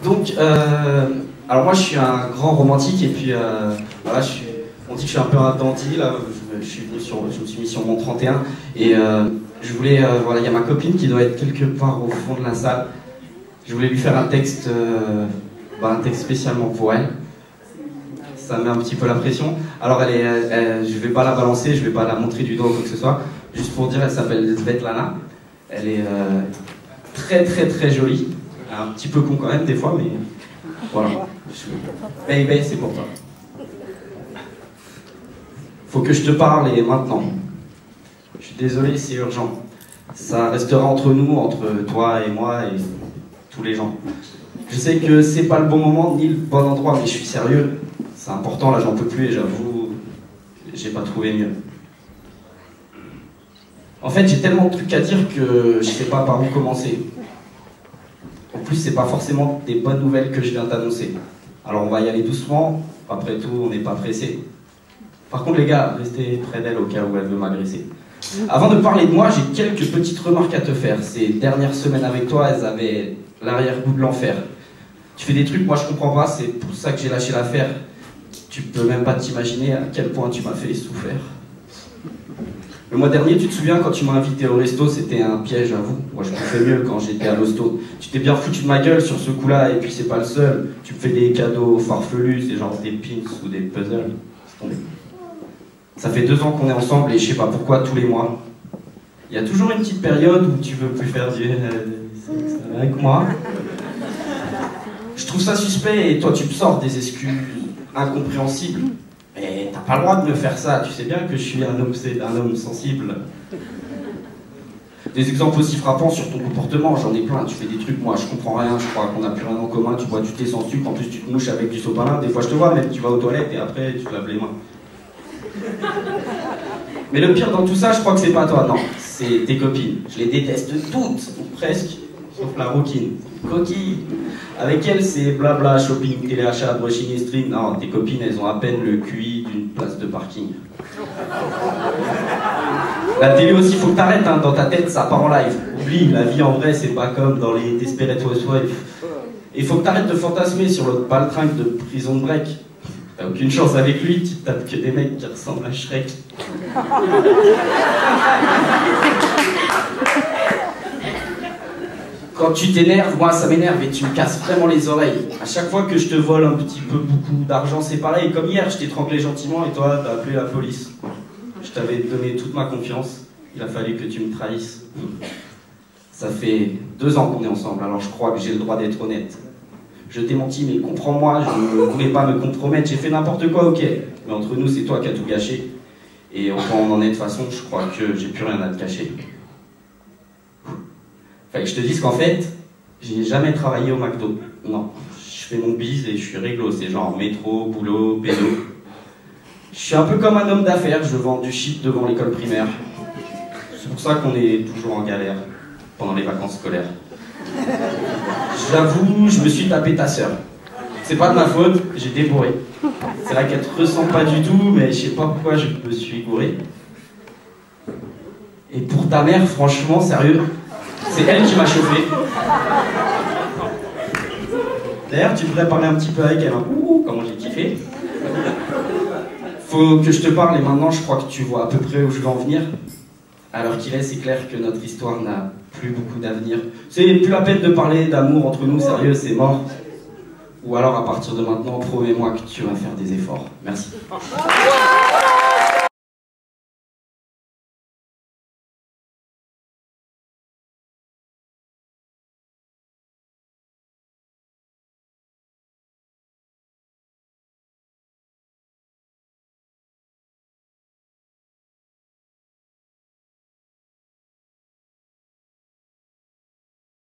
Donc, alors moi je suis un grand romantique et puis voilà, on dit que je suis un peu un dandy là. Je me suis mis sur mon 31 et je voulais, voilà, il y a ma copine qui doit être quelque part au fond de la salle. Je voulais lui faire un texte spécialement pour elle. Ça met un petit peu la pression. Alors je vais pas la balancer, je vais pas la montrer du doigt ou quoi que ce soit. Juste pour dire, elle s'appelle Svetlana. Elle est très très très jolie. Un petit peu con quand même des fois, mais voilà. Baby, c'est pour toi. Faut que je te parle et maintenant. Je suis désolé, c'est urgent. Ça restera entre nous, entre toi et moi et tous les gens. Je sais que c'est pas le bon moment ni le bon endroit, mais je suis sérieux. C'est important, là j'en peux plus et j'avoue, j'ai pas trouvé mieux. En fait, j'ai tellement de trucs à dire que je sais pas par où commencer. En plus, c'est pas forcément des bonnes nouvelles que je viens t'annoncer. Alors on va y aller doucement, après tout, on n'est pas pressé. Par contre les gars, restez près d'elle au cas où elle veut m'agresser. Avant de parler de moi, j'ai quelques petites remarques à te faire. Ces dernières semaines avec toi, elles avaient l'arrière-goût de l'enfer. Tu fais des trucs, moi je comprends pas, c'est pour ça que j'ai lâché l'affaire. Tu peux même pas t'imaginer à quel point tu m'as fait souffrir. Le mois dernier, tu te souviens, quand tu m'as invité au resto, c'était un piège, j'avoue. Moi, je me fais mieux quand j'étais à l'hosto. Tu t'es bien foutu de ma gueule sur ce coup-là, et puis c'est pas le seul. Tu me fais des cadeaux farfelus, c'est genre des pins ou des puzzles. C'est tombé. Ça fait 2 ans qu'on est ensemble, et je sais pas pourquoi, tous les mois. Il y a toujours une petite période où tu veux plus faire du sexe avec moi. Je trouve ça suspect, et toi, tu me sors des excuses incompréhensibles. Mais t'as pas le droit de me faire ça, tu sais bien que je suis un homme sensible. Des exemples aussi frappants sur ton comportement, j'en ai plein, tu fais des trucs, moi je comprends rien, je crois qu'on n'a plus rien en commun, tu bois du thé sans sucre, en plus tu te mouches avec du sopalin, des fois je te vois même, tu vas aux toilettes et après tu te laves les mains. Mais le pire dans tout ça, je crois que c'est pas toi, non, c'est tes copines. Je les déteste toutes, ou presque, sauf la rouquine. Coquille. Avec elle, c'est blabla, shopping, téléachat, brushing et stream. Non, tes copines, elles ont à peine le QI d'une place de parking. La télé aussi, faut que t'arrêtes, hein, dans ta tête, ça part en live. Oublie, la vie en vrai, c'est pas comme dans les Desperate Housewives. Et faut que t'arrêtes de fantasmer sur l'autre baltringue de Prison Break. T'as aucune chance avec lui, tu tapes que des mecs qui ressemblent à Shrek. Quand tu t'énerves, moi ça m'énerve et tu me casses vraiment les oreilles. À chaque fois que je te vole un petit peu beaucoup d'argent, c'est pareil. Comme hier, je t'ai tranglé gentiment et toi, t'as appelé la police. Je t'avais donné toute ma confiance. Il a fallu que tu me trahisses. Ça fait 2 ans qu'on est ensemble, alors je crois que j'ai le droit d'être honnête. Je t'ai menti, mais comprends-moi, je ne voulais pas me compromettre. J'ai fait n'importe quoi, ok. Mais entre nous, c'est toi qui as tout gâché. Et autant on en est de toute façon, je crois que j'ai plus rien à te cacher. Fait que je te dise qu'en fait, j'ai jamais travaillé au McDo. Non, je fais mon bise et je suis réglo, c'est genre métro, boulot, pédo. Je suis un peu comme un homme d'affaires, je vends du shit devant l'école primaire. C'est pour ça qu'on est toujours en galère pendant les vacances scolaires. J'avoue, je me suis tapé ta sœur. C'est pas de ma faute, j'ai débourré. C'est vrai qu'elle te ressemble pas du tout, mais je sais pas pourquoi je me suis gouré. Et pour ta mère, franchement, sérieux, c'est elle qui m'a chauffé. D'ailleurs, tu devrais parler un petit peu avec elle. Hein. Ouh, comment j'ai kiffé. Faut que je te parle et maintenant, je crois que tu vois à peu près où je veux en venir. Alors qu'il est, c'est clair que notre histoire n'a plus beaucoup d'avenir. C'est plus la peine de parler d'amour entre nous, sérieux, c'est mort. Ou alors, à partir de maintenant, promets-moi que tu vas faire des efforts. Merci.